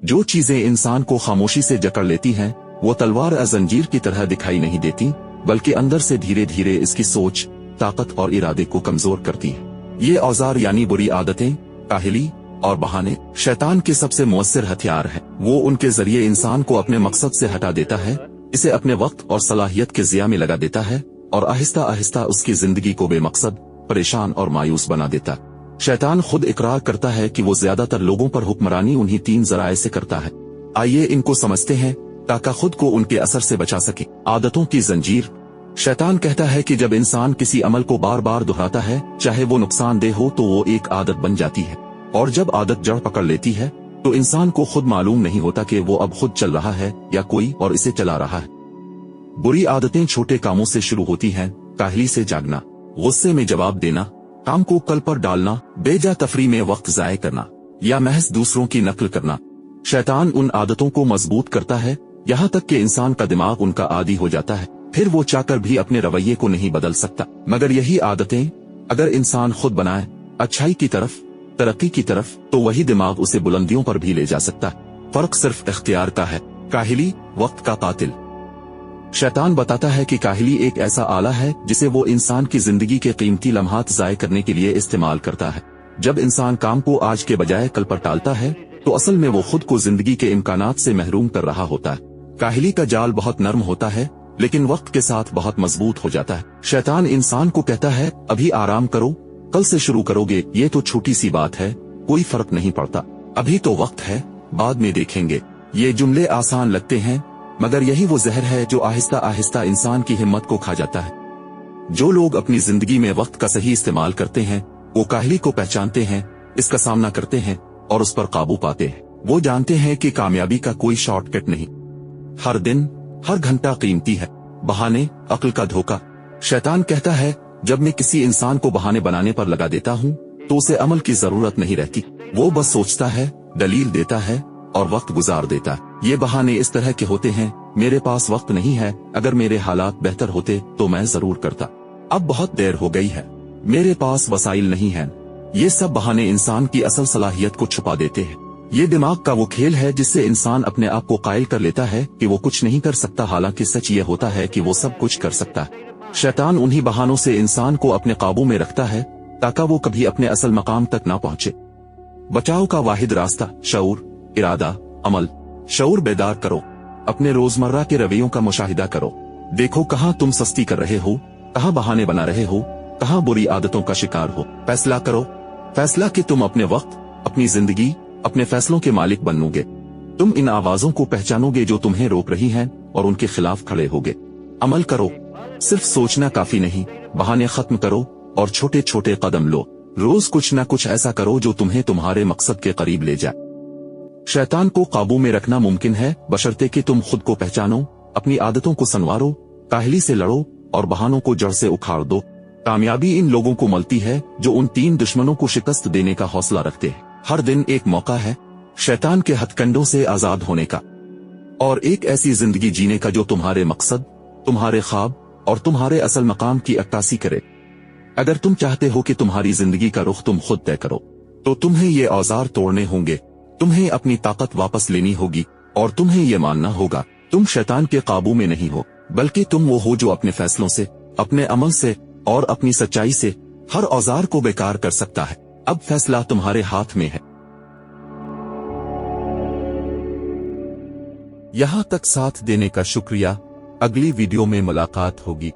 जो चीजें इंसान को खामोशी से जकड़ लेती हैं, वो तलवार जंजीर की तरह दिखाई नहीं देती, बल्कि अंदर से धीरे धीरे इसकी सोच, ताकत और इरादे को कमजोर करती हैं। ये औजार यानी बुरी आदतें, काहिली और बहाने शैतान के सबसे मुअस्सिर हथियार हैं। वो उनके जरिए इंसान को अपने मकसद से हटा देता है, इसे अपने वक्त और सलाहियत के ज़िया में लगा देता है और आहिस्ता आहिस्ता उसकी जिंदगी को बेमकसद, परेशान और मायूस बना देता है। शैतान खुद इकरार करता है कि वो ज्यादातर लोगों पर हुक्मरानी उन्हीं 3 जराए से करता है। आइए इनको समझते हैं ताकि खुद को उनके असर से बचा सके। आदतों की जंजीर। शैतान कहता है कि जब इंसान किसी अमल को बार बार दोहराता है, चाहे वो नुकसानदेह हो, तो वो एक आदत बन जाती है, और जब आदत जड़ पकड़ लेती है तो इंसान को खुद मालूम नहीं होता कि वो अब खुद चल रहा है या कोई और इसे चला रहा है। बुरी आदतें छोटे कामों से शुरू होती हैं, काहली से जागना, गुस्से में जवाब देना, काम को कल पर डालना, बेजा तफरी में वक्त जाया करना या महज दूसरों की नकल करना। शैतान उन आदतों को मजबूत करता है, यहाँ तक कि इंसान का दिमाग उनका आदी हो जाता है, फिर वो चाहकर भी अपने रवैये को नहीं बदल सकता। मगर यही आदतें अगर इंसान खुद बनाए, अच्छाई की तरफ, तरक्की की तरफ, तो वही दिमाग उसे बुलंदियों पर भी ले जा सकता है। फर्क सिर्फ इख्तियार का है। काहिली, वक्त का कातिल। शैतान बताता है कि काहिली एक ऐसा आला है जिसे वो इंसान की जिंदगी के कीमती लम्हात ज़ाय करने के लिए इस्तेमाल करता है। जब इंसान काम को आज के बजाय कल पर टालता है, तो असल में वो खुद को जिंदगी के इम्कानात से महरूम कर रहा होता है। काहिली का जाल बहुत नरम होता है, लेकिन वक्त के साथ बहुत मजबूत हो जाता है। शैतान इंसान को कहता है, अभी आराम करो, कल से शुरू करोगे, ये तो छोटी सी बात है, कोई फर्क नहीं पड़ता, अभी तो वक्त है, बाद में देखेंगे। ये जुमले आसान लगते हैं, मगर यही वो जहर है जो आहिस्ता आहिस्ता इंसान की हिम्मत को खा जाता है। जो लोग अपनी जिंदगी में वक्त का सही इस्तेमाल करते हैं, वो काहली को पहचानते हैं, इसका सामना करते हैं और उस पर काबू पाते हैं। वो जानते हैं कि कामयाबी का कोई शॉर्टकट नहीं, हर दिन, हर घंटा कीमती है। बहाने, अक्ल का धोखा। शैतान कहता है, जब मैं किसी इंसान को बहाने बनाने पर लगा देता हूँ, तो उसे अमल की जरूरत नहीं रहती। वो बस सोचता है, दलील देता है और वक्त गुजार देता है। ये बहाने इस तरह के होते हैं, मेरे पास वक्त नहीं है, अगर मेरे हालात बेहतर होते तो मैं जरूर करता, अब बहुत देर हो गई है, मेरे पास वसाइल नहीं है। ये सब बहाने इंसान की असल सलाहियत को छुपा देते हैं। ये दिमाग का वो खेल है जिससे इंसान अपने आप को कायल कर लेता है कि वो कुछ नहीं कर सकता, हालांकि सच ये होता है कि वो सब कुछ कर सकता है। शैतान उन्हीं बहानों से इंसान को अपने काबू में रखता है ताकि वो कभी अपने असल मकाम तक ना पहुंचे। बचाव का वाहिद रास्ता, शऊर, इरादा, अमल। शऊर बेदार करो, अपने रोजमर्रा के रवैयों का मुशाहिदा करो, देखो कहाँ तुम सस्ती कर रहे हो, कहाँ बहाने बना रहे हो, कहाँ बुरी आदतों का शिकार हो। फैसला करो, फैसला कि तुम अपने वक्त, अपनी जिंदगी, अपने फैसलों के मालिक बनोगे। तुम इन आवाजों को पहचानोगे जो तुम्हें रोक रही हैं और उनके खिलाफ खड़े होगे। अमल करो, सिर्फ सोचना काफी नहीं, बहाने खत्म करो और छोटे छोटे कदम लो। रोज कुछ न कुछ ऐसा करो जो तुम्हें तुम्हारे मकसद के करीब ले जाए। शैतान को काबू में रखना मुमकिन है, बशर्ते कि तुम खुद को पहचानो, अपनी आदतों को संवारो, काहली से लड़ो और बहानों को जड़ से उखाड़ दो। कामयाबी इन लोगों को मिलती है जो उन 3 दुश्मनों को शिकस्त देने का हौसला रखते हैं। हर दिन एक मौका है शैतान के हथकंडों से आजाद होने का, और एक ऐसी जिंदगी जीने का जो तुम्हारे मकसद, तुम्हारे ख्वाब और तुम्हारे असल मकाम की अक्कासी करे। अगर तुम चाहते हो कि तुम्हारी जिंदगी का रुख तुम खुद तय करो, तो तुम्हें ये औजार तोड़ने होंगे, तुम्हें अपनी ताकत वापस लेनी होगी और तुम्हें ये मानना होगा तुम शैतान के काबू में नहीं हो, बल्कि तुम वो हो जो अपने फैसलों से, अपने अमल से और अपनी सच्चाई से हर औजार को बेकार कर सकता है। अब फैसला तुम्हारे हाथ में है। यहाँ तक साथ देने का शुक्रिया। अगली वीडियो में मुलाकात होगी।